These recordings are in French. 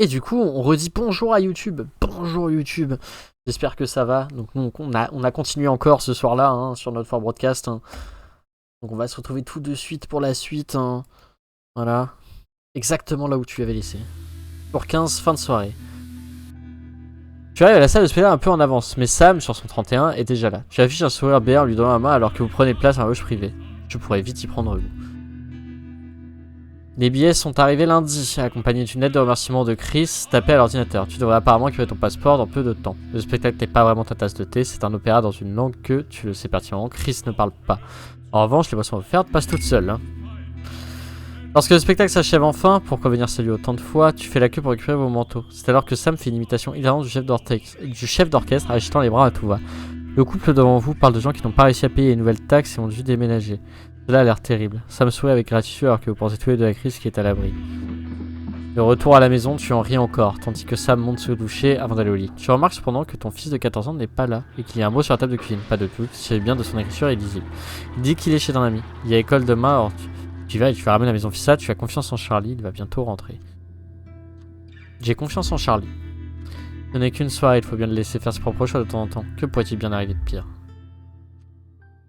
Et du coup, on redit bonjour à YouTube. Bonjour YouTube. J'espère que ça va. Donc nous, on a continué encore ce soir-là hein, sur notre for broadcast. Hein. Donc on va se retrouver tout de suite pour la suite. Hein. Voilà. Exactement là où tu avais laissé. Pour 15, fin de soirée. Tu arrives à la salle de spectacle un peu en avance, mais Sam, sur son 31, est déjà là. Tu affiches un sourire béat en lui donnant la main alors que vous prenez place à un loge privé. Tu pourrais vite y prendre goût. Les billets sont arrivés lundi, accompagnés d'une lettre de remerciement de Chris tapée à l'ordinateur. Tu devrais apparemment récupérer ton passeport dans peu de temps. Le spectacle n'est pas vraiment ta tasse de thé, c'est un opéra dans une langue que, tu le sais pertinemment, Chris ne parle pas. En revanche, les boissons offertes passent toutes seules. Hein. Lorsque le spectacle s'achève enfin, pourquoi venir saluer autant de fois, tu fais la queue pour récupérer vos manteaux. C'est alors que Sam fait une imitation hilarante du chef d'orchestre agitant les bras à tout va. Le couple devant vous parle de gens qui n'ont pas réussi à payer les nouvelles taxes et ont dû déménager. Cela a l'air terrible. Sam sourit avec gratitude alors que vous pensez tous les deux à Chris qui est à l'abri. De retour à la maison, tu en ris encore, tandis que Sam monte se doucher avant d'aller au lit. Tu remarques cependant que ton fils de 14 ans n'est pas là et qu'il y a un mot sur la table de cuisine. Pas de doute, c'est bien de son écriture est lisible. Il dit qu'il est chez un ami. Il y a école demain, alors tu vas et tu vas ramener à la maison Fissa, tu as confiance en Charlie, il va bientôt rentrer. J'ai confiance en Charlie. Ce n'est qu'une soirée, il faut bien le laisser faire ses propres choix de temps en temps. Que pourrait-il bien arriver de pire?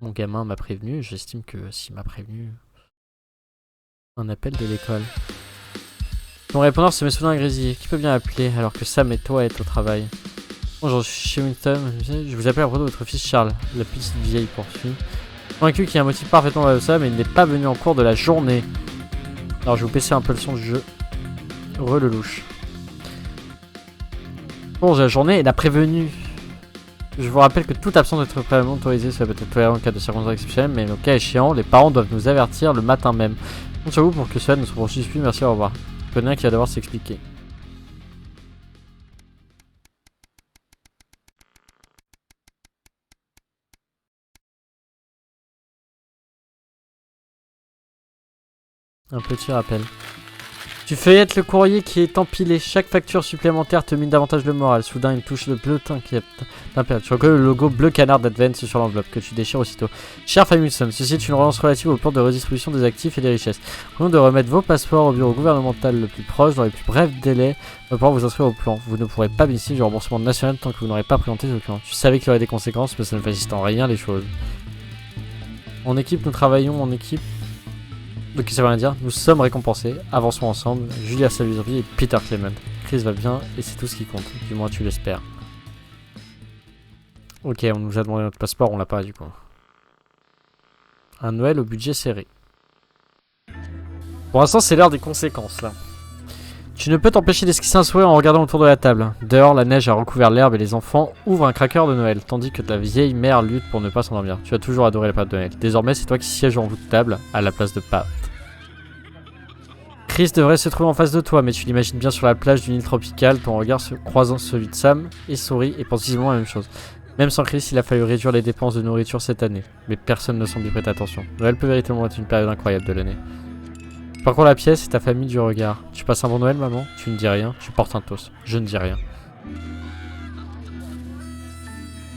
Mon gamin m'a prévenu, j'estime que s'il m'a prévenu... Un appel de l'école. Mon répondeur se met soudain à grésiller. Qui peut bien appeler alors que Sam et toi êtes au travail? Bonjour, je suis chez Winston. Je vous appelle à propos de votre fils Charles. La petite vieille poursuit. Convaincu qu'il y a un motif parfaitement valable de ça, mais il n'est pas venu en cours de la journée. Alors je vais vous baisser un peu le son du jeu. Re le louche. Bon, la journée, il a prévenu. Je vous rappelle que toute absence d'être préalablement autorisée, ça peut être toléré en cas de circonstances exceptionnelles, mais au cas échéant, les parents doivent nous avertir le matin même. Compte sur vous pour que cela ne se poursuive plus. Merci, au revoir. Je connais un qui va devoir s'expliquer. Un petit rappel. Tu feuillettes le courrier qui est empilé. Chaque facture supplémentaire te mine davantage le moral. Soudain, une touche de bleu t'inquiète. Tu reconnais le logo bleu canard d'Advance sur l'enveloppe que tu déchires aussitôt. Cher Familson, ceci est une relance relative au plan de redistribution des actifs et des richesses. Au de remettre vos passeports au bureau gouvernemental le plus proche dans les plus brefs délais pour pouvoir vous inscrire au plan. Vous ne pourrez pas bénéficier du remboursement national tant que vous n'aurez pas présenté ce document. Tu savais qu'il y aurait des conséquences, mais ça ne facilite en rien les choses. En équipe, nous travaillons en équipe. Donc ça veut rien dire, nous sommes récompensés, avançons ensemble, Julia Saluzzi et Peter Clement. Chris va bien et c'est tout ce qui compte, du moins tu l'espères. Ok, on nous a demandé notre passeport, on l'a pas du coup. Un Noël au budget serré. Pour l'instant c'est l'heure des conséquences là. Tu ne peux t'empêcher d'esquisser un sourire en regardant autour de la table. Dehors, la neige a recouvert l'herbe et les enfants ouvrent un cracker de Noël, tandis que ta vieille mère lutte pour ne pas s'endormir. Tu as toujours adoré la pâte de Noël. Désormais, c'est toi qui sièges en bout de table, à la place de Pat. Chris devrait se trouver en face de toi, mais tu l'imagines bien sur la plage d'une île tropicale, ton regard se croisant celui de Sam, et sourit et pense visiblement la même chose. Même sans Chris, il a fallu réduire les dépenses de nourriture cette année, mais personne ne semble y prêter attention. Noël peut véritablement être une période incroyable de l'année. Tu parcours la pièce et ta famille du regard. Tu passes un bon Noël, maman? Tu ne dis rien. Tu portes un toast. Je ne dis rien.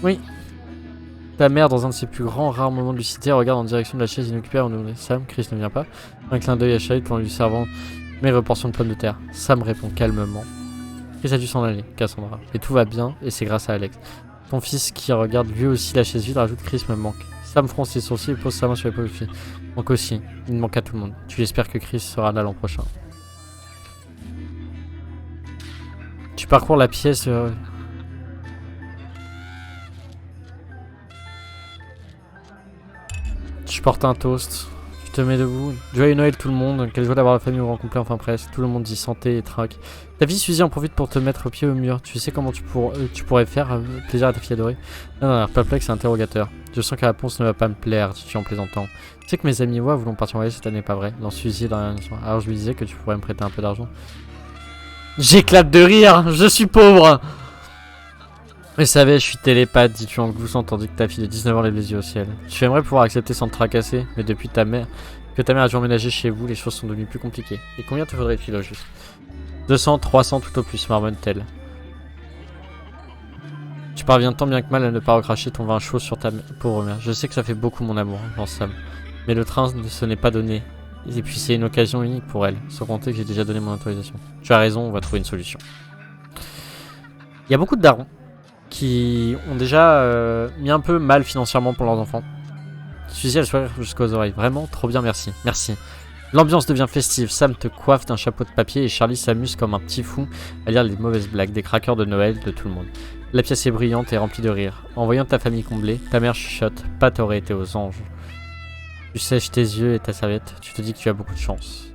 Oui. Ta mère, dans un de ses plus grands, rares moments de lucidité, regarde en direction de la chaise inoccupée à on Sam, Chris ne vient pas. Un clin d'œil à Charlie tout en lui servant mes reportions de pommes de terre. Sam répond calmement. Chris a dû s'en aller, Cassandra. Et tout va bien, et c'est grâce à Alex. Ton fils qui regarde lui aussi la chaise vide rajoute Chris me manque. Sam fronce ses sourcils et pose sa main sur l'épaule de fille. Manque aussi, il manque à tout le monde. Tu espères que Chris sera là l'an prochain. Tu parcours la pièce. Tu portes un toast. Tu te mets debout. Joyeux Noël tout le monde. Quelle joie d'avoir la famille au grand complet, enfin presque. Tout le monde dit santé et trac. Ta fille Suzy en profite pour te mettre au pied au mur. Tu sais comment tu pourrais faire plaisir à ta fille adorée? Non, perplexe et interrogateur. Je sens que la réponse ne va pas me plaire, dis-tu en plaisantant. Tu sais que mes amis et moi voulons partir en voyage cette année, pas vrai? Lance Suzy dans la... Alors je lui disais que tu pourrais me prêter un peu d'argent. J'éclate de rire. Je suis pauvre. Je savais, je suis télépathe, dis-tu en gloussant tandis que ta fille de 19 ans lève les yeux au ciel. Tu aimerais pouvoir accepter sans te tracasser, mais depuis que ta mère a dû emménager chez vous, les choses sont devenues plus compliquées. Et combien te faudrait-il au juste? 200, 300 tout au plus, marmonne-t-elle. Tu parviens tant bien que mal à ne pas recracher ton vin chaud sur ta pauvre mère. Je sais que ça fait beaucoup mon amour, pense Sam. Mais le train, ce n'est pas donné. Et puis c'est une occasion unique pour elle, sans compter que j'ai déjà donné mon autorisation. Tu as raison, on va trouver une solution. Il y a beaucoup de darons qui ont déjà mis un peu mal financièrement pour leurs enfants. Suzy a le sourire jusqu'aux oreilles. Vraiment, trop bien, merci. Merci. L'ambiance devient festive. Sam te coiffe d'un chapeau de papier et Charlie s'amuse comme un petit fou à lire les mauvaises blagues des craqueurs de Noël de tout le monde. La pièce est brillante et remplie de rire. En voyant ta famille comblée, ta mère chuchote. Pat aurait été aux anges. Tu sèches tes yeux et ta serviette. Tu te dis que tu as beaucoup de chance.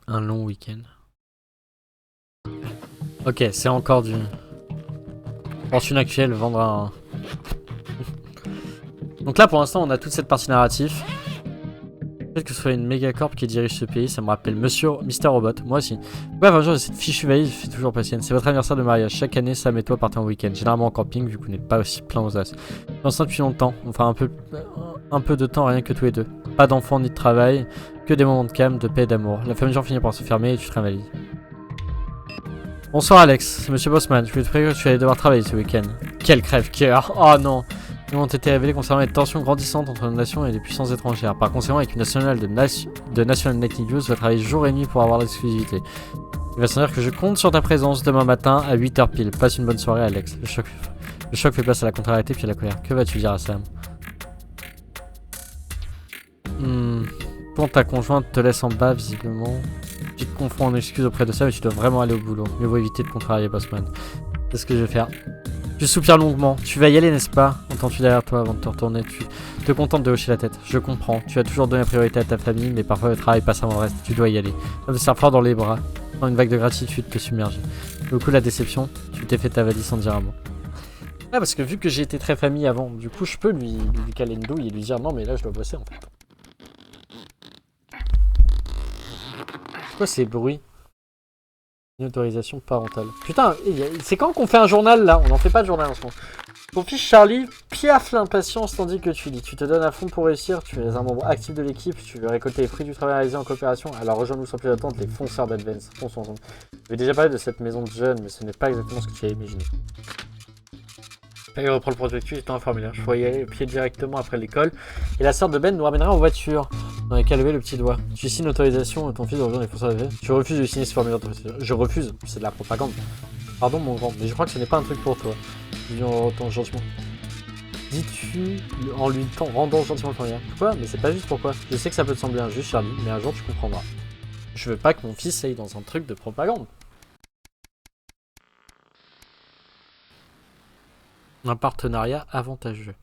Un long week-end. Ok, c'est encore du... Fortune actuelle, vendre un... Donc là, pour l'instant, on a toute cette partie narrative. Le fait que ce soit une mégacorp qui dirige ce pays, ça me rappelle Mister Robot, moi aussi. Bref, un jour, cette fichue valise fait toujours patienne. C'est votre anniversaire de mariage. Chaque année, Sam et toi partez en week-end. Généralement en camping, vu que vous n'êtes pas aussi plein aux as. Ensemble depuis longtemps. On fera un peu de temps rien que tous les deux. Pas d'enfants ni de travail. Que des moments de calme, de paix et d'amour. La famille Jean finit par se fermer et tu te réveilles. Bonsoir Alex, c'est Monsieur Bossman. Je voulais te prévenir que tu allais devoir travailler ce week-end. Quel crève-cœur. Oh non. Nous ont été révélés concernant les tensions grandissantes entre nos nations et les puissances étrangères. Par conséquent, l'équipe nationale de National Nightly News va travailler jour et nuit pour avoir l'exclusivité. Il va s'en dire que je compte sur ta présence demain matin à 8h pile. Passe une bonne soirée Alex. Le choc fait place à la contrariété puis à la colère. Que vas-tu dire à Sam? Bon, ta conjointe te laisse en bas visiblement. Tu te confonds en excuses auprès de ça, mais tu dois vraiment aller au boulot. Mieux vaut éviter de contrarier Bossman. C'est ce que je vais faire. Tu soupires longuement. Tu vas y aller, n'est-ce pas? Entends-tu derrière toi avant de te retourner? Tu te contentes de hocher la tête. Je comprends. Tu as toujours donné la priorité à ta famille, mais parfois le travail passe avant le reste. Tu dois y aller. Ça me serre fort dans les bras. Dans une vague de gratitude te submerger. Le coup, la déception, tu t'es fait ta valise sans dire un mot. Ah, parce que vu que j'ai été très famille avant, du coup, je peux lui caler une douille et lui dire non, mais là, je dois bosser en fait. Quoi ces bruits? Une autorisation parentale. Putain, c'est quand qu'on fait un journal là? On n'en fait pas de journal en ce moment. Ton fils Charlie piaffe l'impatience tandis que tu lis. Tu te donnes à fond pour réussir, tu es un membre actif de l'équipe, tu veux récolter les fruits du travail réalisé en coopération. Alors rejoins-nous sans plus attendre, les fonceurs d'Advance. Fonçons ensemble. Je vais déjà parlé de cette maison de jeunes, mais ce n'est pas exactement ce que tu as imaginé. Il reprend le prospectus et tend un formulaire. Je pourrais y aller le pied directement après l'école. Et la sœur de Ben nous ramènera en voiture. On n'a qu'à lever le petit doigt. Tu signes l'autorisation et ton fils rejoint les forces d'Advance. Tu refuses de signer ce formulaire d'autorisation. Je refuse, c'est de la propagande. Pardon mon grand, mais je crois que ce n'est pas un truc pour toi. Dis en gentiment. Dis-tu en lui rendant gentiment le formulaire. Pourquoi? Mais c'est pas juste pourquoi. Je sais que ça peut te sembler injuste Charlie, mais un jour tu comprendras. Je veux pas que mon fils aille dans un truc de propagande. Un partenariat avantageux.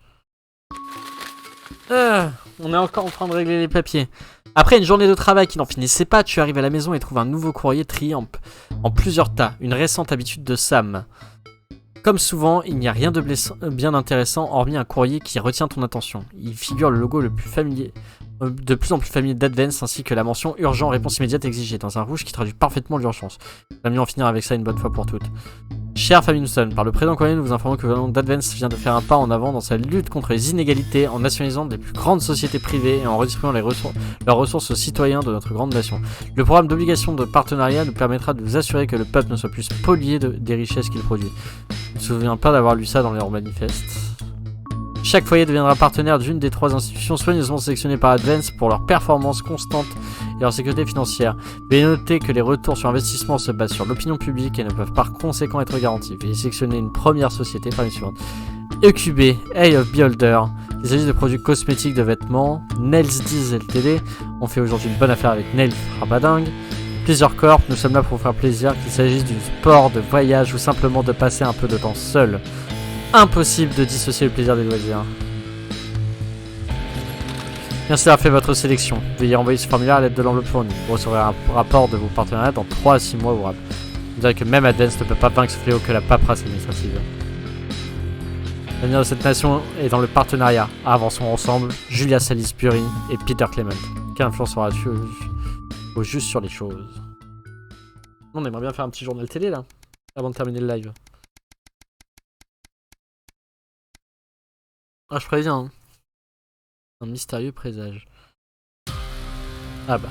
On est encore en train de régler les papiers. Après une journée de travail qui n'en finissait pas, tu arrives à la maison et trouves un nouveau courrier trié en plusieurs tas. Une récente habitude de Sam. Comme souvent, il n'y a rien de bien intéressant hormis un courrier qui retient ton attention. Il figure le logo le plus familier, de plus en plus familier d'Advance ainsi que la mention urgent réponse immédiate exigée dans un rouge qui traduit parfaitement l'urgence. Il va mieux en finir avec ça une bonne fois pour toutes. Chère famille Newson, par le présent courrier, nous vous informons que le gouvernement d'Advance vient de faire un pas en avant dans sa lutte contre les inégalités en nationalisant des plus grandes sociétés privées et en redistribuant leurs ressources aux citoyens de notre grande nation. Le programme d'obligation de partenariat nous permettra de vous assurer que le peuple ne soit plus spolié des richesses qu'il produit. Je ne me souviens pas d'avoir lu ça dans leurs manifestes. Chaque foyer deviendra partenaire d'une des 3 institutions soigneusement sélectionnées par Advance pour leur performance constante et leur sécurité financière. Veuillez noter que les retours sur investissement se basent sur l'opinion publique et ne peuvent par conséquent être garantis. Veuillez sélectionner une première société parmi les suivantes. EQB, A of Beholder. Il s'agit de produits cosmétiques de vêtements. Nails Diz LTD. On fait aujourd'hui une bonne affaire avec Nails Frappadingue. Pleasure Corp, nous sommes là pour vous faire plaisir, qu'il s'agisse du sport, de voyage ou simplement de passer un peu de temps seul. Impossible de dissocier le plaisir des loisirs. Merci d'avoir fait votre sélection. Veuillez renvoyer ce formulaire à l'aide de l'enveloppe fournie. Vous recevrez un rapport de vos partenariats dans 3 à 6 mois ouvrables. Vous direz que même Advance ne peut pas vaincre ce fléau que la paperasse administrative. L'avenir de cette nation est dans le partenariat. Avançons ensemble. Julia Salisbury et Peter Clement. Quelle influence aura-tu au juste sur les choses? On aimerait bien faire un petit journal télé là, avant de terminer le live. Ah, je préviens, hein. Un mystérieux présage. Ah bah.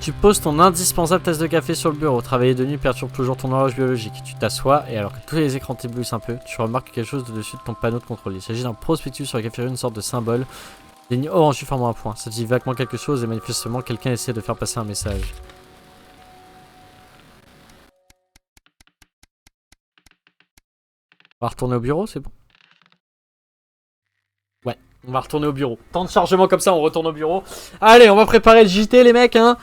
Tu poses ton indispensable tasse de café sur le bureau. Travailler de nuit perturbe toujours ton horloge biologique. Tu t'assois et alors que tous les écrans t'éblouissent un peu, tu remarques quelque chose au-dessus de ton panneau de contrôle. Il s'agit d'un prospectus sur lequel figure une sorte de symbole. Des lignes orange formant un point. Ça te dit vaguement quelque chose et manifestement quelqu'un essaie de faire passer un message. On va retourner au bureau, c'est bon? Ouais, on va retourner au bureau. Temps de chargement comme ça, on retourne au bureau. Allez, on va préparer le JT les mecs, hein.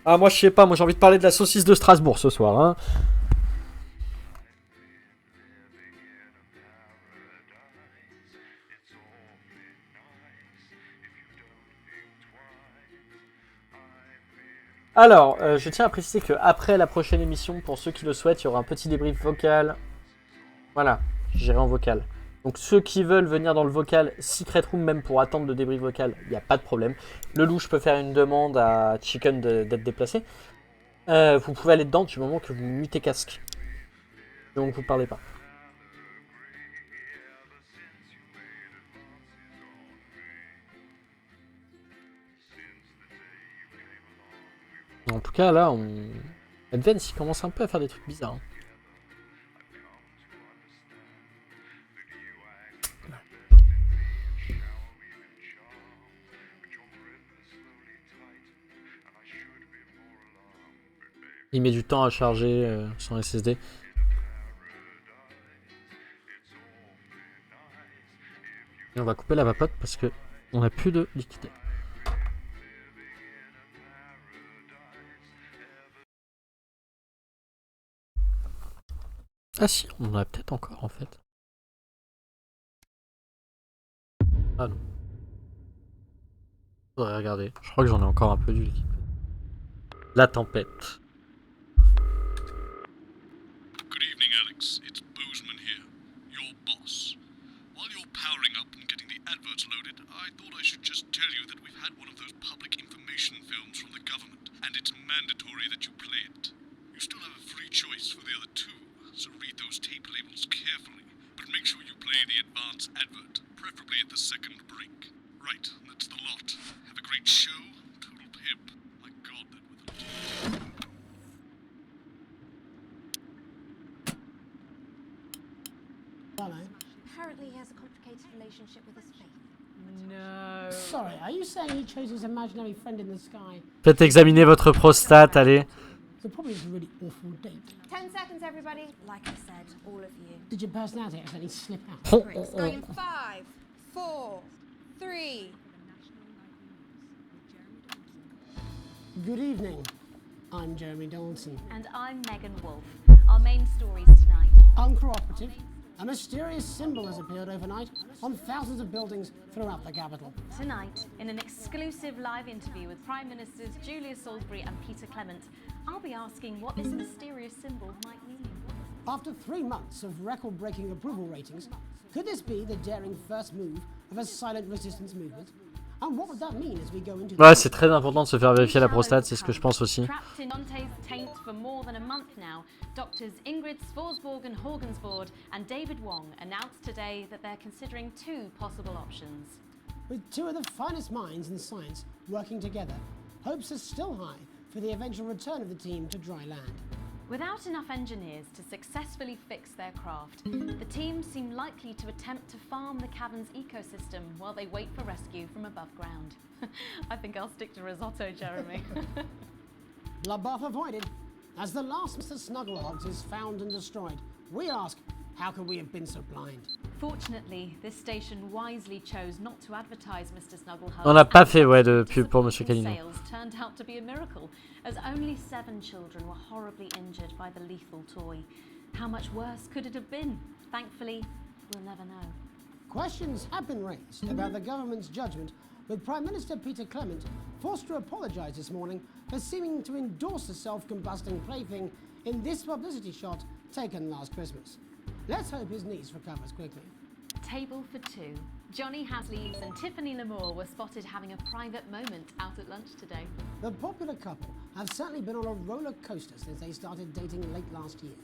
Ah moi je sais pas, moi j'ai envie de parler de la saucisse de Strasbourg ce soir, hein. Alors, je tiens à préciser qu'après la prochaine émission, pour ceux qui le souhaitent, il y aura un petit débrief vocal. Voilà, j'irai en vocal. Donc ceux qui veulent venir dans le vocal, Secret Room même pour attendre le débrief vocal, il n'y a pas de problème. Le loup, je peux faire une demande à Chicken d'être déplacé. Vous pouvez aller dedans du moment que vous mutez casque. Donc vous parlez pas. En tout cas là, Advance il commence un peu à faire des trucs bizarres. Hein. Il met du temps à charger son SSD. Et on va couper la vapote parce que on n'a plus de liquide. Ah si, on en a peut-être encore en fait. Ah non. Faudrait regarder. Je crois que j'en ai encore un peu du liquide. La tempête. Good evening, Alex. It's Bozeman here, your boss. While you're powering up and getting the adverts loaded, I thought I should just tell you that we've had one of those public information films from the government, and it's mandatory that you play it. You still have a free choice for the other two, so read those tape labels carefully, but make sure you play the advance advert, preferably at the second break. Right, that's the lot. Have a great show. Total pip. My God, that weather. Apparently he has a complicated relationship with his faith. No. Sorry, are you saying he chose his imaginary friend in the sky? Faites examiner votre prostate, allez. So probably it's a really awful date. 10 seconds, everybody. Like I said, all of you. Did your personality accidentally slip out? It's going in 5, 4, 3. Good evening. I'm Jeremy Dawson. And I'm Megan Wolf. Our main stories tonight. Uncooperative. A mysterious symbol has appeared overnight on thousands of buildings throughout the capital. Tonight, in an exclusive live interview with Prime Ministers Julia Salisbury and Peter Clement, I'll be asking what this mysterious symbol might mean. After 3 months of record-breaking approval ratings, could this be the daring first move of a silent resistance movement? And what would that mean as we go into Ouais, c'est très important de se faire vérifier la prostate, c'est ce que je pense aussi. Trapped in Dante's taint for more than a month now, doctors Ingrid Svorsborg and Horgensvoord and David Wong announced today that they're considering 2 possible options. With 2 of the finest minds in science working together, hopes are still high for the eventual return of the team to dry land. Without enough engineers to successfully fix their craft, the team seem likely to attempt to farm the cavern's ecosystem while they wait for rescue from above ground. I think I'll stick to risotto, Jeremy. Bloodbath avoided. As the last Mr. Snugglehogs is found and destroyed, we ask, how could we have been so blind? Fortunately, this station wisely chose not to advertise Mr. Snugglehogs. On n'a pas fait de pub pour Monsieur Calino. Sales turned out to be a miracle, as only 7 children were horribly injured by the lethal toy. How much worse could it have been? Thankfully, we'll never know. Questions have been raised about the government's judgment, with Prime Minister Peter Clement forced to apologise this morning for seeming to endorse the self-combusting plaything in this publicity shot taken last Christmas. Let's hope his niece recovers quickly. Table for 2. Johnny Hasleaves and Tiffany Lamore were spotted having a private moment out at lunch today. The popular couple have certainly been on a roller coaster since they started dating late last year,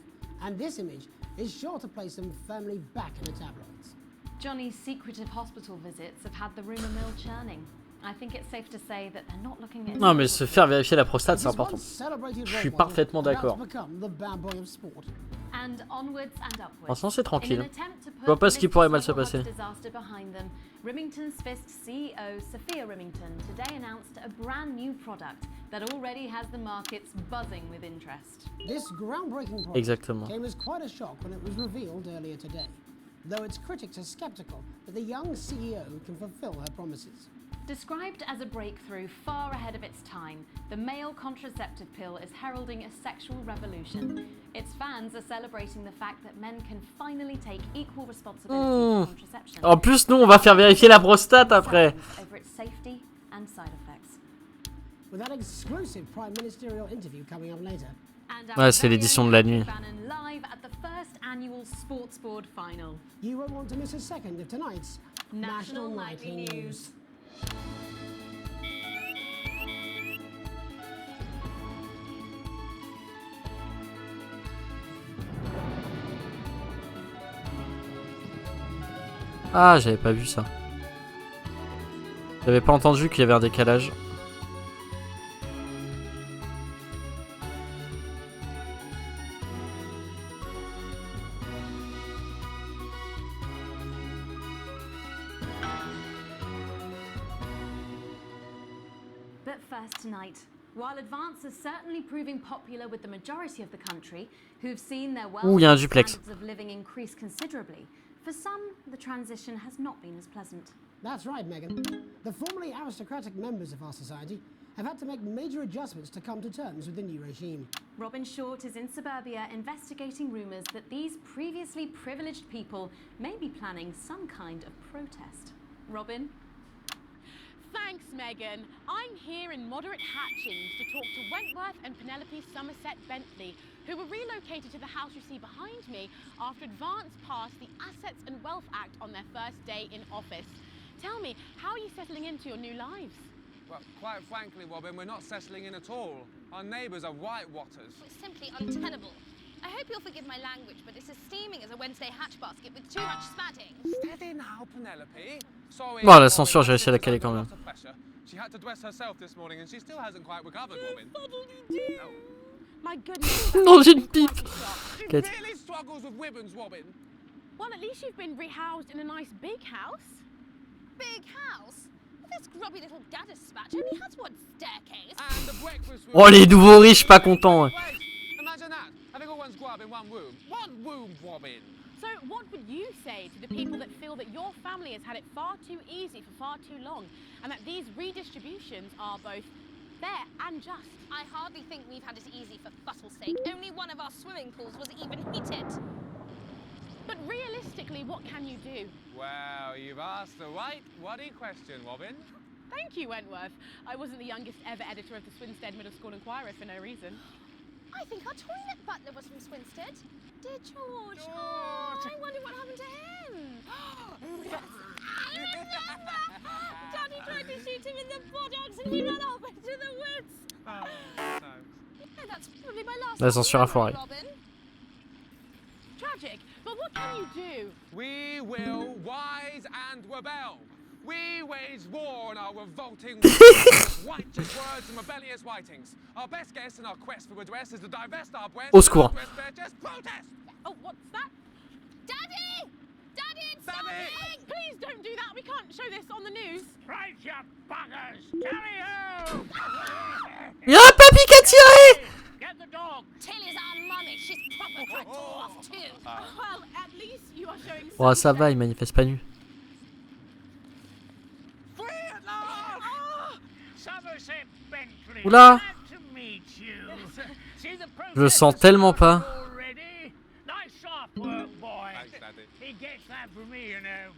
and this image is sure to place them firmly back in the tabloids. Johnny's secretive hospital visits have had the rumour mill churning. I think it's safe to say that they're not looking at Non, mais se faire vérifier la prostate, c'est This important. once celebrated Je suis role model parfaitement about d'accord. to become the bad boy of sport. And onwards and upwards. Pour l'instant, c'est In an tranquille. attempt to Je vois put pas ce qui this pourrait mal se several passer. months disaster behind them, Remington's Fist CEO Sophia Remington today announced a brand new product that already has the markets buzzing with interest. This groundbreaking product Exactement. came as quite a shock when it was revealed earlier today, though its critics are skeptical that the young CEO can fulfill her promises. Described as a breakthrough far ahead of its time, the male contraceptive pill is heralding a sexual revolution. Its fans are celebrating the fact that men can finally take equal responsibility for contraception. En plus, nous, on va faire vérifier la prostate après. Over its safety and side effects. With that exclusive prime ministerial interview coming up later. And Ouais, c'est l'édition de la nuit. Bannon live at the first annual Sports Board final. You won't want to miss a second of tonight's National Nightly News. Ah, j'avais pas vu ça. J'avais pas entendu qu'il y avait un décalage. But first tonight, while Advance is certainly proving popular with the majority of the country, who've seen their wealth Ouh, y a un and duplex. standards of living increase considerably, for some, the transition has not been as pleasant. That's right, Megan. The formerly aristocratic members of our society have had to make major adjustments to come to terms with the new regime. Robin Short is in suburbia investigating rumours that these previously privileged people may be planning some kind of protest. Robin? Thanks, Megan. I'm here in moderate Hatchings to talk to Wentworth and Penelope Somerset Bentley, who were relocated to the house you see behind me after Advance passed the Assets and Wealth Act on their first day in office. Tell me, how are you settling into your new lives? Well, quite frankly, Robin, we're not settling in at all. Our neighbours are whitewatters. It's simply untenable. I hope you'll forgive my language, but it's as steaming as a Wednesday hatch basket with too much spatting. Steady now, Penelope. Sorry. Bon, la censure, j'ai réussi à la caler quand même. She had to dress herself this morning and she still hasn't quite recovered, Robin. My goodness. Dans une pipe. She Quête. really struggles with ribbons, Robin. Well, at least you've been rehoused in a nice big house. Big house? This grubby little gaddispatch only has one staircase. And the breakfast room. Oh, les nouveaux riches pas contents. Ouais. Wait, imagine that. Having all one's grub in one room. One room, Robin. So what would you say to the people that feel that your family has had it far too easy for far too long, and that these redistributions are both fair and just? I hardly think we've had it easy for fussle's sake. Only one of our swimming pools was even heated. But realistically, what can you do? Well, you've asked the right waddy question, Robin. Thank you, Wentworth. I wasn't the youngest ever editor of the Swinstead Middle School Inquirer for no reason. I think our toilet butler was from Swinstead. Dear George. Oh, I wonder what happened to him. I remember! Daddy tried to shoot him in the buttocks and he ran off into the woods. Yeah, that's probably my last La censure a foiré. Robin. Tragic, but what can you do? We will rise and rebel. We wage war on our revolting righteous words and rebellious writings. Our best guess in our quest for redress is to divest our breasts. Au secours. Just protest! Oh, what's that? Daddy! Daddy, it's Daddy! something! Please don't do that. We can't show this on the news. Right, you buggers! Carry ho! Y'a un papy qui a tiré. Get the dog! Tilly's our mummy. She's proper dragged off too. Well, at least you are showing Oh, some ça va, il manifeste pas nu. Free at last! Somerset Bentley! Oula. Glad to meet you. See the Je le sens tellement pas. already? Nice soft work, boy. Thanks, Daddy. He gets that from me, you know.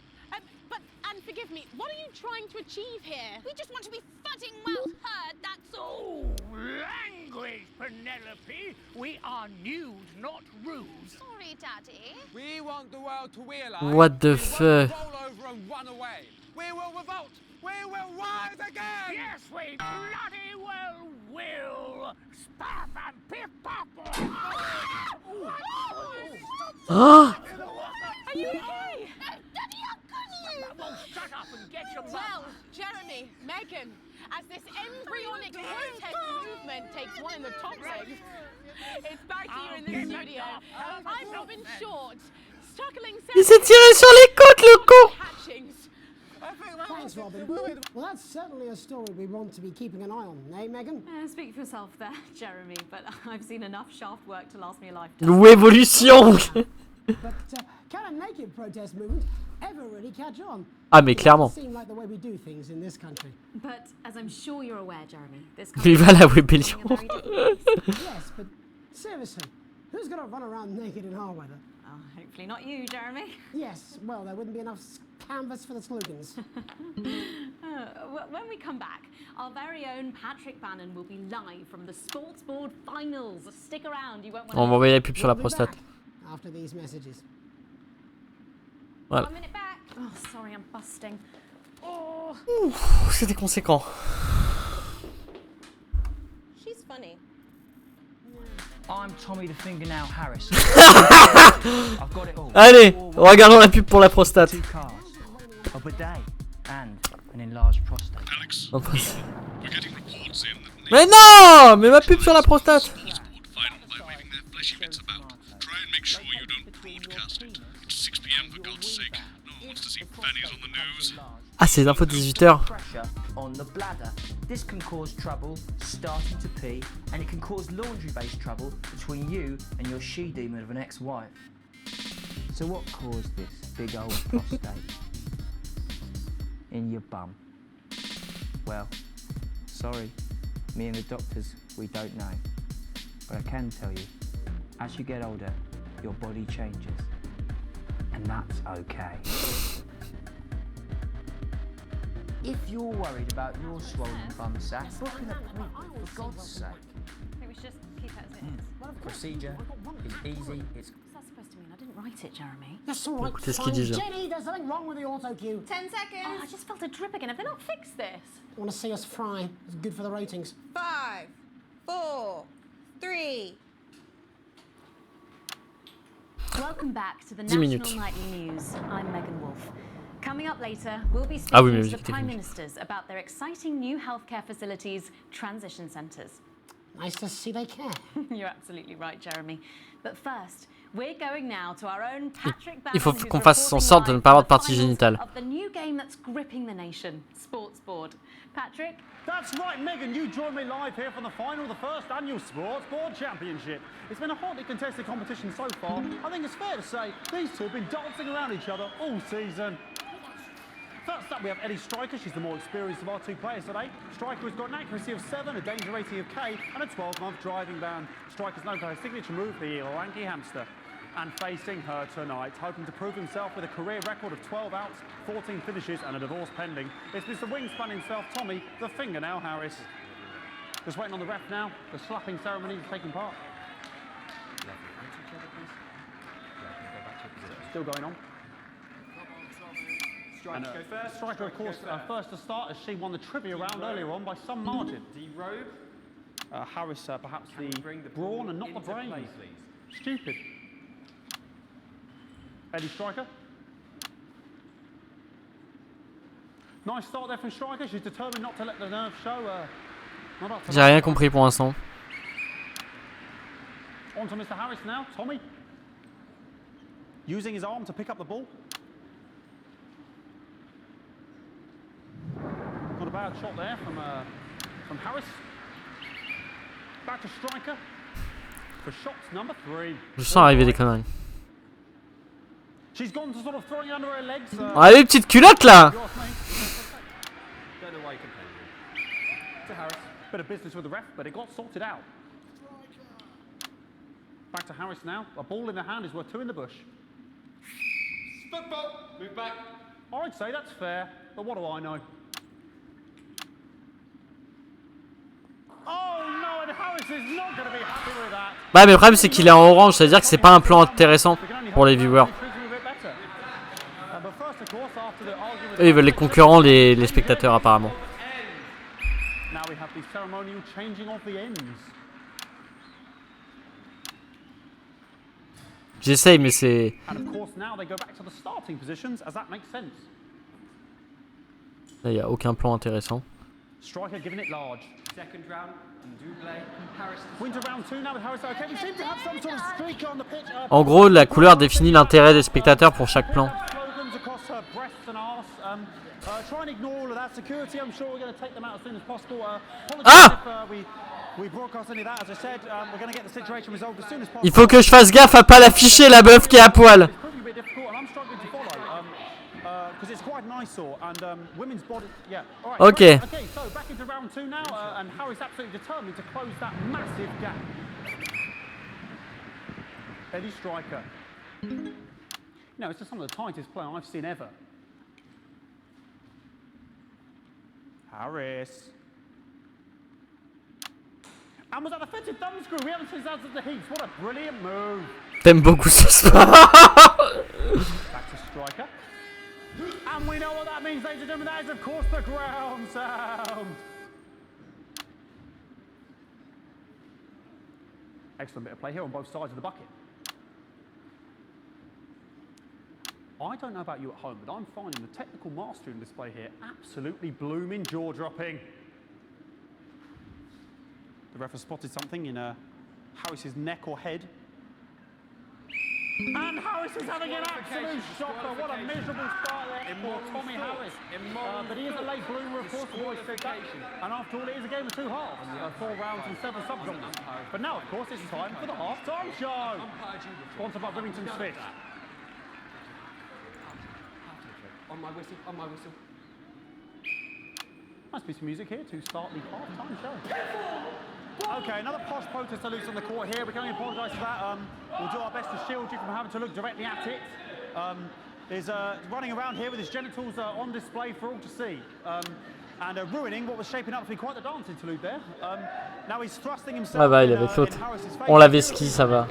and forgive me, what are you trying to achieve here? We just want to be fudding well heard, that's all. Oh, language, Penelope. We are news, not rules. Sorry, Daddy. We want the world to realise What the we fuck? won't roll over and run away. We will revolt. We will rise again. Yes, we bloody well will. Spaff and piff pop. Oh. Are you okay? Daddy, how could you? Well, shut up and get Well, Jeremy, Megan, as this embryonic protest movement takes one in the top legs, it's back to you in the studio. I'm Robin Short, struggling Il s'est tiré sur les côtes, le con. hatchings. Thanks, Robin. Well, that's certainly a story we want to be keeping an eye on, eh, Megan? Speak for yourself there, Jeremy, but I've seen enough shaft work to last me a lifetime. Ou évolution. But can a naked protest movement ever really catch on? Ah mais It clairement. doesn't seem like the way we do things in this country. But as I'm sure you're aware, Jeremy, this Viva la country is rébellion. going a very different pace. Yes, but seriously, who's going to run around naked in our weather? Oh, hopefully not you, Jeremy. Yes, well, there wouldn't be enough canvas for the slogans. When we come back, our very own Patrick Bannon will be live from the Sports Board Finals. Stick around, you won't want On va envoyer la pub sur la We'll be prostate. back after these messages. Voilà. 1 minute back. Oh, sorry, I'm busting. Oh. C'était conséquent. She's funny. I'm Tommy the Fingernail Harris. I've got it all. Allez, regardons la pub pour la prostate. 2 cars, a bidet, and an enlarged prostate. Alex, On passe. we're getting reports in that Mais non, mais ma pub sur la prostate. Sports Board final by waving their fleshy bits about. Try and make sure you don't broadcast it. It's 6 p.m. for God's sake. No one wants to see fannies on the news. Ah, c'est les infos de 18h. Pressure on the bladder. This can cause trouble starting to pee, and it can cause laundry-based trouble between you and your she-demon of an ex-wife. So what caused this big old prostate in your bum? Well, sorry, me and the doctors, we don't know. But I can tell you, as you get older, your body changes. And that's okay. If you're worried about your swollen bum sack, book an appointment for God's sake. I think we should just keep it as it is. Procedure is easy, it's What's that supposed to mean? I didn't write it, Jeremy. That's all right. Écoutez ce fine. qu'il dit, Jean. Jenny, there's something wrong with the auto cue. 10 Oh, I seconds. just felt a drip again. Have they not fixed this? Want to see us fry? It's good for the ratings. 5, 4, 3. Welcome back to the 10 National minutes. Nightly News. I'm Megan Wolf. Coming up later, we'll be Ah oui, speaking mais to musique the Prime technique. Ministers about their exciting new healthcare facilities, transition centres. Nice to see they care. You're absolutely right, Jeremy. But first, we're going now to our own Patrick Bannon, Il faut who's qu'on fasse en reporting sorte de live ne pas avoir de from partie finals génitale. of the new game that's gripping the nation, Sports Board. Patrick? That's right, Megan, you join me live here from the final of the first annual Sports Board Championship. It's been a hotly contested competition so far. I think it's fair to say these two have been dancing around each other all season. First up, we have Eddie Striker. She's the more experienced of our two players today. Striker has got an accuracy of 7, a danger rating of K, and a 12-month driving ban. Striker's known for her signature move, the lanky hamster. And facing her tonight, hoping to prove himself with a career record of 12 outs, 14 finishes, and a divorce pending, it's Mr. Wingspan himself, Tommy, the Fingernail Harris. Just waiting on the ref now. The slapping ceremony is taking part. Still going on. Striker, go first. Striker, of course, first to start as she won the trivia round earlier on by some margin. D-Robe. Harris, perhaps Can the you bring the brawn ball and not the into brains. play, please? Stupid. Eddie Striker. Nice start there from Striker. She's determined not to let the nerves show. Not up to J'ai rien compris pour l'instant. On to Mr. Harris now. Tommy. Using his arm to pick up the ball. Not a bad shot there from Harris. Back to Striker for shots number 3. Je sens arriver des conneries. She's gone to sort of throwing it under her legs. Ah, les petites culottes là. You ask me. Don't know why you complain. To Harris. Bit of business with the ref, but it got sorted out. Back to Harris now. A ball in the hand is worth 2 in the bush. Football. Move back. I'd say that's fair, but what do I know? Oh no, and Harris is not going to be happy with that. Bah, mais le problème c'est qu'il est en orange, ça veut dire que c'est pas un plan intéressant pour les viewers. Eux ils veulent les concurrents, les spectateurs apparemment. Now we have the ceremonial changing of the ends. J'essaye mais c'est... And of course now they go back to the starting positions as that makes sense. Là, il n'y a aucun plan intéressant. Striker giving it large. Second round, Harris. Winter round 2 now with Harris. Okay, we seem to have some sort of streak on the pitch. En gros, la couleur définit l'intérêt des spectateurs pour chaque plan. Slogans across her breasts and arse. Try and ignore all of that security. I'm sure we're going to take them out as soon as possible. Apologies if we broadcast any of that. As I said, we're going to get the situation resolved as soon as possible. Il faut que je fasse gaffe à pas l'afficher, la meuf qui est à poil. It's proving a bit difficult, and I'm struggling to follow. Because it's quite an eyesore, and women's body. Yeah. All right. Okay. Okay. So back into round 2 now, and Harry's absolutely determined to close that massive gap. Eddie Striker. No, it's just some of the tightest play I've seen ever. Harris. And was that a fitted thumb screw? We haven't seen that since the Heats. What a brilliant move. T'aimes beaucoup ce soir. Back to Striker. And we know what that means, ladies and gentlemen. That is, of course, the ground sound. Excellent bit of play here on both sides of the bucket. I don't know about you at home, but I'm finding the technical mastering display here absolutely blooming jaw-dropping. The ref has spotted something in Harris's neck or head. And Harris is having an absolute shocker. What a miserable start there for Tommy Harris. But he is a late bloomer, of course, the boys said that. And after all, it is a game of 2 halves, 4 rounds and 7 subgenres. But now, of course, it's time for the half-time show. Sponsored by Remington Smith. On my whistle, on my whistle. Nice piece of music here to start the half-time show. Okay, another posh protester loose on the court here. We can only apologise for that. We'll do our best to shield you from having to look directly at it. Is running around here with his genitals on display for all to see. And ruining what was shaping up to be quite the dance interlude there. Now he's thrusting himself. Ah bah, il avait faute. On l'avait ski, ça va.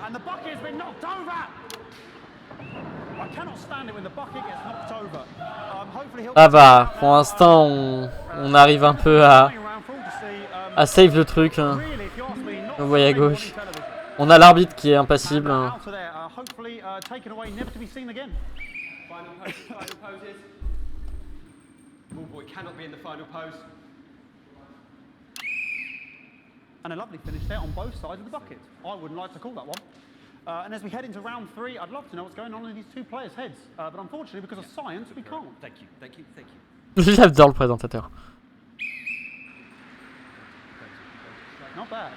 And the bucket has been knocked over. I cannot stand it when the bucket gets knocked over. Hopefully he'll. Ah bah, pour l'instant, on arrive un peu à save le truc. Hein. On voit à gauche. On a l'arbitre qui est impassible. Hein. Hopefully taken away, never to be seen again. Final poses. Ball boy cannot be in the final pose. And a lovely finish there on both sides of the bucket. I wouldn't like to call that one. And as we head into round 3, I'd love to know what's going on in these 2 players' heads. But unfortunately, because of science, we can't. Thank you, thank you, thank you. J'adore le présentateur. Not bad.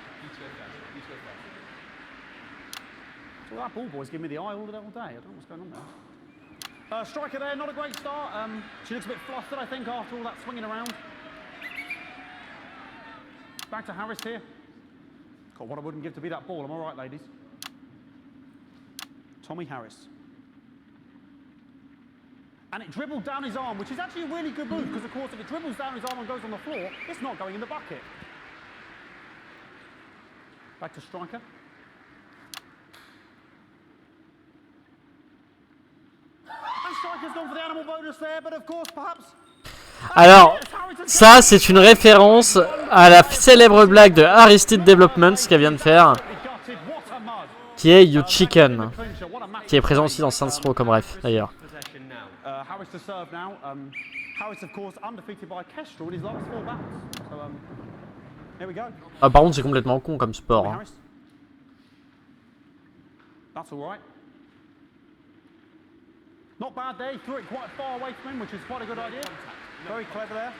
Well, that ball boy's giving me the eye all day. I don't know what's going on there. Striker there, not a great start. She looks a bit flustered, I think, after all that swinging around. Back to Harris here. God, what I wouldn't give to be that ball. Am I right, ladies? Tommy Harris. And it dribbled down his arm, which is actually a really good move, because, of course, if it dribbles down his arm and goes on the floor, it's not going in the bucket. Back to Striker. And Striker's gone for the animal bonus there, but of course, perhaps. Alors, ça, c'est une référence à la célèbre blague de Aristide Development, ce qu'elle vient de faire, qui est You Chicken, qui est présent aussi dans Saints Row comme ref, d'ailleurs. Harris to serve now. Harris, of course, undefeated by Kestrel in his last 4 bouts. So, here we go. Ah, par contre, c'est complètement con comme sport. Hein. That's all right. Not bad there. He threw it quite far away from him, which is quite a good idea. Very clever there.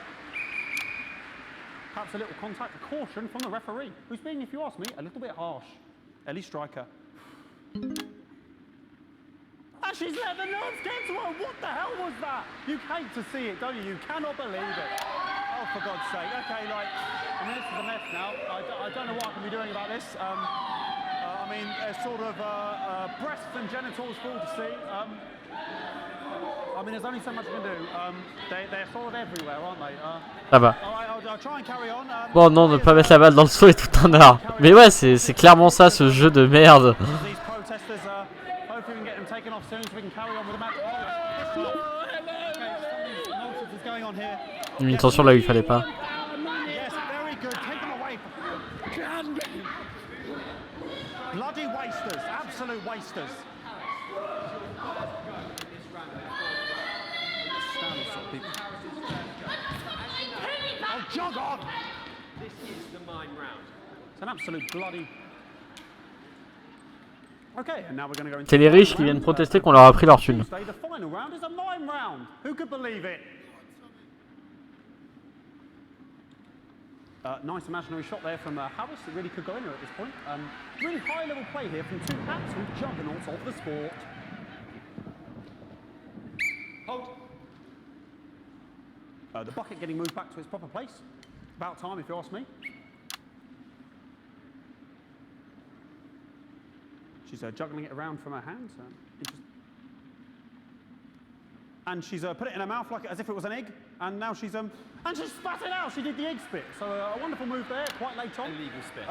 Perhaps a little contact, a caution from the referee, who's being, if you ask me, a little bit harsh. Ellie Striker. And she's let the nerves get to her. What the hell was that? You hate to see it, don't you? You cannot believe it. Oh, for God's sake. Okay, like, I mean, this is a mess now. I don't know what I can be doing about this. I mean, sort of breasts and genitals for all to see. I mean, there's only so much you can do. They're sort of everywhere, aren't they? Ça va. I'll try and carry on. Bon, non, ne pas mettre la balle dans le seau est tout un art. Mais ouais, c'est clairement ça, ce jeu de merde. Une tension là où il fallait pas. Bloody wasters, absolute wasters. God! This is the mine round. It's an absolute bloody... Okay, and now we're going to go into C'est les riches qui viennent protester qu'on leur a pris leur thune. Tuesday, the final round is a mime round. Who could believe it? Nice imaginary shot there from Harris. It really could go anywhere at this point. Really high-level play here from two absolute juggernauts of the sport. Hold. The bucket getting moved back to its proper place. About time, if you ask me. She's juggling it around from her hands. And she's put it in her mouth like as if it was an egg. And now she's and she's spat it out. She did the egg spit. So a wonderful move there, quite late on. Illegal spit.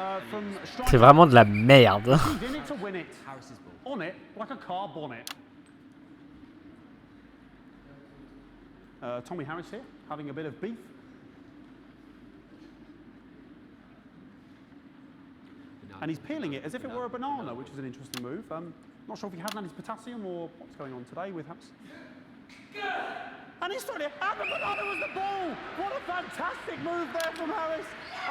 C'est vraiment de la merde. She's in it to win it. Harris's ball. On it like a car bonnet. Tommy Harris here, having a bit of beef. And he's peeling it as if it were a banana, which is an interesting move. Not sure if he hasn't had his potassium or what's going on today with Harris. And he's trying to... And the banana was the ball! What a fantastic move there from Harris.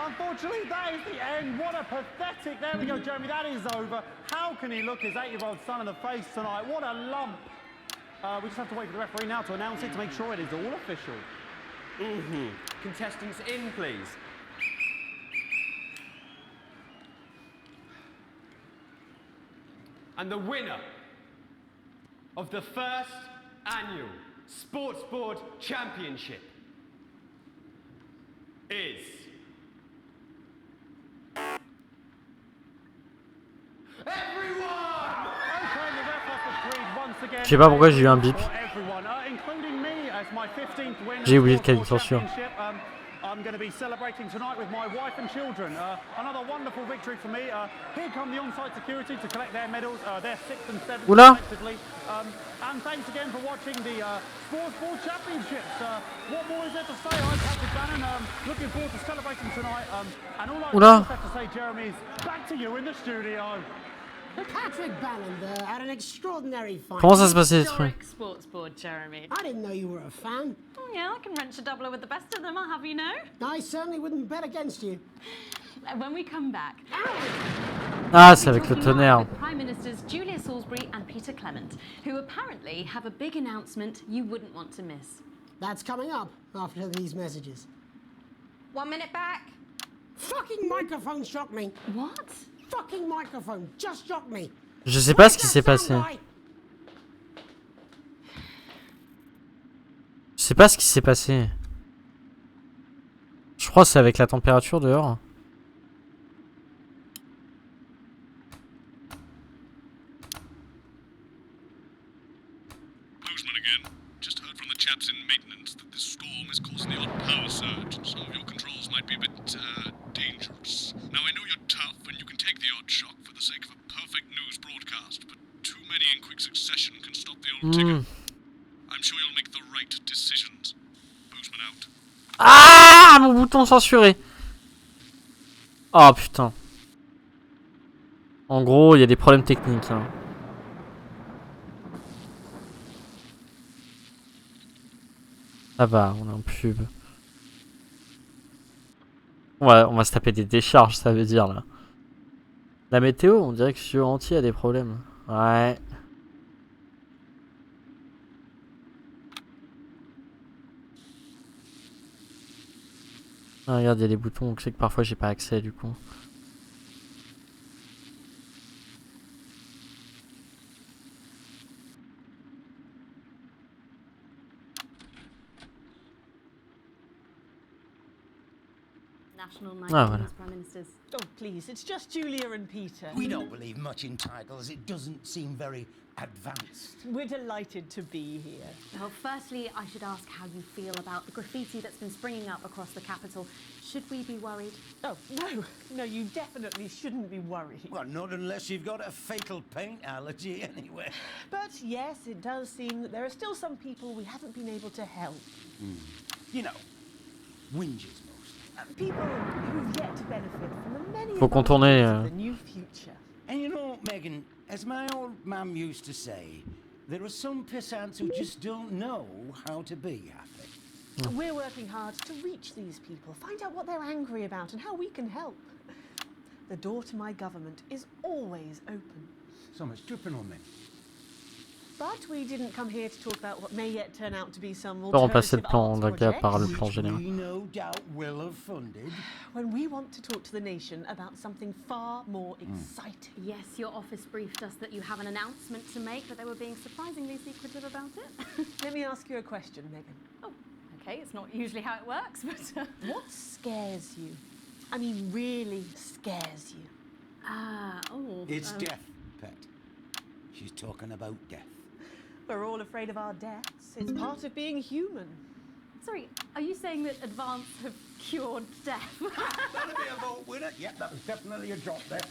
Unfortunately, that is the end. What a pathetic... There we go, Jeremy, that is over. How can he look his 8-year-old son in the face tonight? What a lump. We just have to wait for the referee now to announce it to make sure it is all official. Contestants in, please. And the winner of the first annual Sports Board Championship is... Je sais pas pourquoi j'ai eu un bip. J'ai oublié de caler une censure. I'm going to be celebrating tonight with my wife and children. Another wonderful victory for me. Here come the on-site security to collect their medals, their 6th and 7th respectively. And thanks again for watching the Sports Board Championships. What more is there to say? I'm Patrick Bannon. Looking forward to celebrating tonight. And all I have to say, Jeremy, is back to you in the studio. Patrick Bannon there had an extraordinary fight. Comment ça se passait ce truc? Sports board, Jeremy. I didn't know you were a fan. Yeah, I can wrench a doubler with the best of them, I'll have you know. I certainly wouldn't bet against you. When we come back. Ah, c'est avec le tonnerre. Prime Ministers Julia Salisbury and Peter Clement, who apparently have a big announcement you wouldn't want to miss. That's coming up after these messages. 1 minute back. Fucking microphone shocked me. What? Fucking microphone just shocked me. Je sais pas ce qui s'est passé. Je sais pas ce qui s'est passé. Je crois que c'est avec la température dehors. Boozman again. Just heard from the chaps in maintenance that this storm is causing the odd power surge, and some of your controls might be a bit dangerous. Now I know you're tough and you can take the odd shock for the sake of a perfect news broadcast, but too many in quick succession can stop the old ticker. I'm sure you'll make the right decisions. Boozman out. Ah, mon bouton censuré. Oh putain. En gros, il y a des problèmes techniques. Hein. Ça va, on est en pub. On va se taper des décharges, ça veut dire là. La météo, on dirait que sur entier a des problèmes. Ouais. Ah, regarde, il y a des boutons, donc je sais que parfois j'ai pas accès du coup. Ah, voilà. Oh, please, it's just Julia and Peter. We don't believe much in titles. It doesn't seem very advanced. We're delighted to be here. Well, firstly, I should ask how you feel about the graffiti that's been springing up across the capital. Should we be worried? Oh, no, you definitely shouldn't be worried. Well, not unless you've got a fatal paint allergy anyway. But yes, it does seem that there are still some people we haven't been able to help. You know, whingers. People who've yet to benefit from the many Faut contourner. of the new future. And you know, Megan, as my old mum used to say, there are some pissants who just don't know how to be happy. We're working hard to reach these people, find out what they're angry about and how we can help. The door to my government is always open. So much dripping on me. But we didn't come here to talk about what may yet turn out to be some On peut remplacer alternative le plan arts d'Aga project. par le plan général. We no doubt will have funded. When we want to talk to the nation about something far more exciting. Yes, your office briefed us that you have an announcement to make, but they were being surprisingly secretive about it. Let me ask you a question, Megan. Oh, okay, it's not usually how it works, but... What scares you? I mean, really scares you? It's death, Pet. She's talking about death. We're all afraid of our deaths. It's part of being human. Sorry, are you saying that Advance have cured death? That'll be a vote winner. Yep, that was definitely a drop there.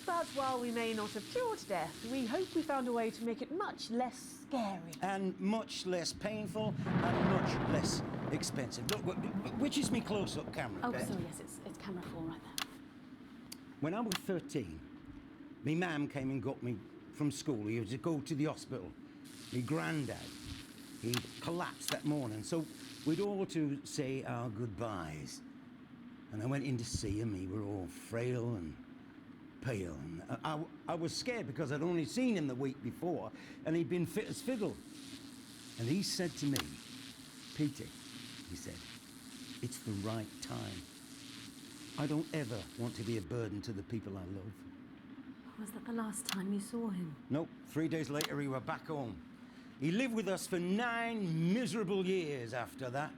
But while we may not have cured death, we hope we found a way to make it much less scary. And much less painful and much less expensive. Look, which is me close-up camera, Oh, Pet? sorry, yes, it's camera 4 right there. When I was 13, me mam came and got me from school. He was to go to the hospital. Me granddad, he collapsed that morning, so we'd all to say our goodbyes. And I went in to see him. He were all frail and pale. And I was scared because I'd only seen him the week before, and he'd been fit as fiddle. And he said to me, Peter, he said, it's the right time. I don't ever want to be a burden to the people I love. Was that the last time you saw him? Nope, 3 days later we were back home. He lived with us for 9 miserable years after that.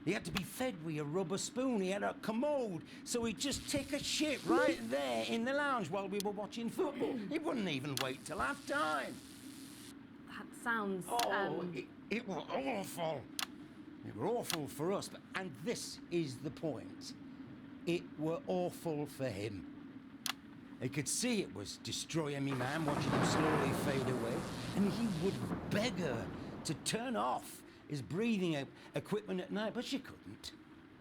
He had to be fed with a rubber spoon. He had a commode, so he'd just take a shit right there in the lounge while we were watching football. He wouldn't even wait till half-time. That sounds... It was awful. It were awful for us, and this is the point. It were awful for him. He could see it was destroying me, man, watching him slowly fade away. And he would beg her to turn off his breathing equipment at night, but she couldn't,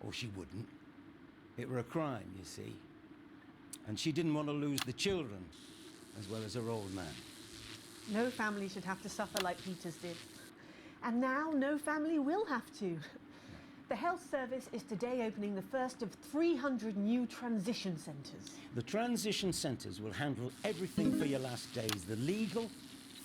or she wouldn't. It were a crime, you see. And she didn't want to lose the children, as well as her old man. No family should have to suffer like Peter's did. And now no family will have to. The health service is today opening the first of 300 new transition centres. The transition centres will handle everything for your last days. The legal,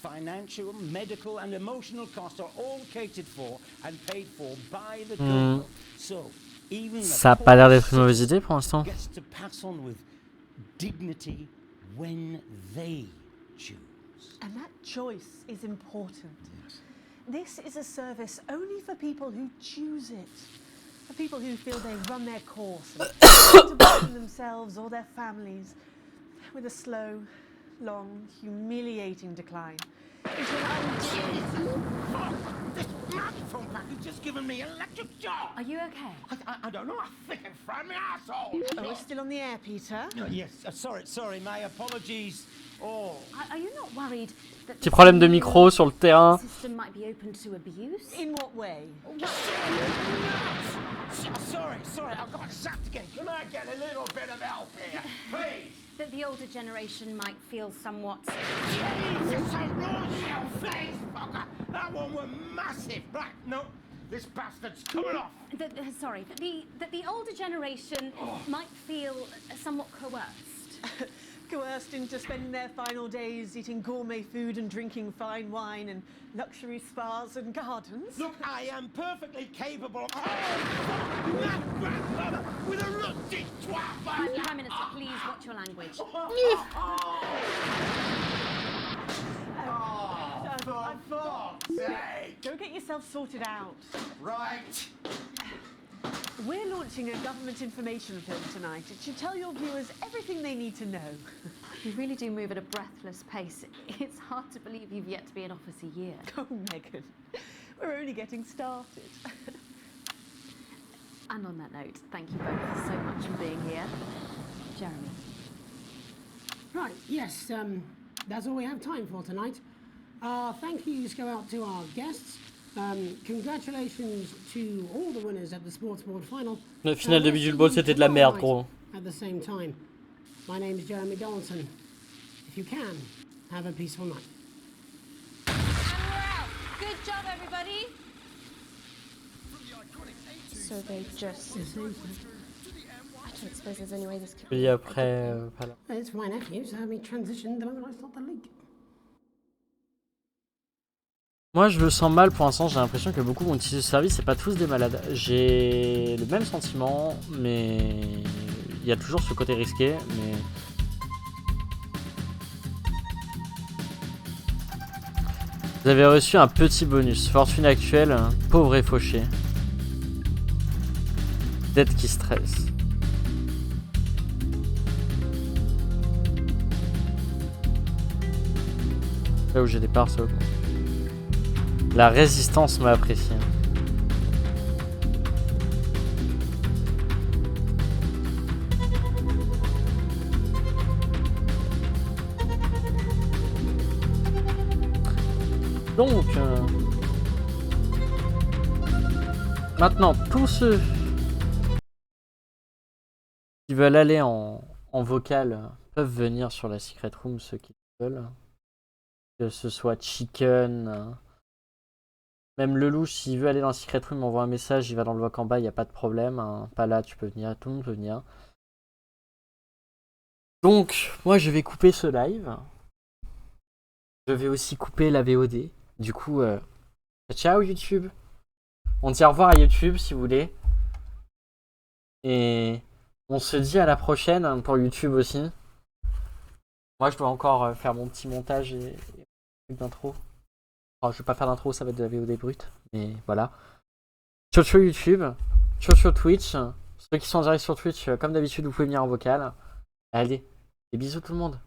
financial, medical and emotional costs are all catered for and paid for by the government. So, even Ça a pas l'air d'être une mauvaise idée pour l'instant. gets to pass on with dignity when they choose. And that choice is important. This is a service only for people who choose it. For people who feel they run their course and to burden themselves or their families with a slow, long, humiliating decline into an This microphone pack has just given me an electric shock. Are you okay? I don't know. I think it fried my asshole. Oh, we're still on the air, Peter. Yes, sorry. My apologies. Oh. Are you not worried that Petit problème de micro sur le terrain. the system might be open to abuse? In what way? Sorry, I've got zapped again. Can I get a little bit of help here, please? That the older generation might feel somewhat... Jesus, a raw face, fucker. That one was massive. Right, no, this bastard's coming off. That the older generation might feel somewhat coerced. Coerced into spending their final days eating gourmet food and drinking fine wine and luxury spas and gardens. Look, I am perfectly capable of... that grandmother with a rusty twat! Prime Minister, please watch your language. For fuck's sake! Go get yourself sorted out. Right. We're launching a government information film tonight. It should tell your viewers everything they need to know. You really do move at a breathless pace. It's hard to believe you've yet to be in office a year. Oh, Megan, we're only getting started. And on that note, thank you both so much for being here. Jeremy. Right, yes, that's all we have time for tonight. Thank yous go out to our guests. Congratulations to all the winners at the Sports Board final. Le final de Bijou Ball, c'était de la merde, gros. At the same time, my name is Jeremy Donaldson. If you can, have a peaceful night. And we're out. Good job, everybody. From the iconic So they just. I don't suppose there's any way this could Puis après, voilà. It's my nephew, so we transitioned the moment I saw the leak. Moi je me sens mal pour l'instant, j'ai l'impression que beaucoup vont utiliser ce service, c'est pas tous des malades. J'ai le même sentiment, mais il y a toujours ce côté risqué, mais... Vous avez reçu un petit bonus, fortune actuelle, pauvre et fauché. Dette qui stresse. Là où j'ai des parts, ça. La résistance m'a apprécié. Donc, maintenant, tous ceux qui veulent aller en vocal peuvent venir sur la Secret Room, ceux qui veulent. Que ce soit Chicken, même le louche, s'il veut aller dans la Secret Room, m'envoie un message, il va dans le voc en bas, il n'y a pas de problème. Hein. Pas là, tu peux venir, tout le monde peut venir. Donc, moi je vais couper ce live. Je vais aussi couper la VOD. Du coup, ciao YouTube. On dit au revoir à YouTube si vous voulez. Et on se dit à la prochaine hein, pour YouTube aussi. Moi je dois encore faire mon petit montage et d'intro. Alors, je vais pas faire d'intro, ça va être de la VOD brute. Mais voilà. Ciao ciao YouTube. Ciao ciao Twitch. Ceux qui sont en direct sur Twitch, comme d'habitude, vous pouvez venir en vocal. Allez, des bisous tout le monde.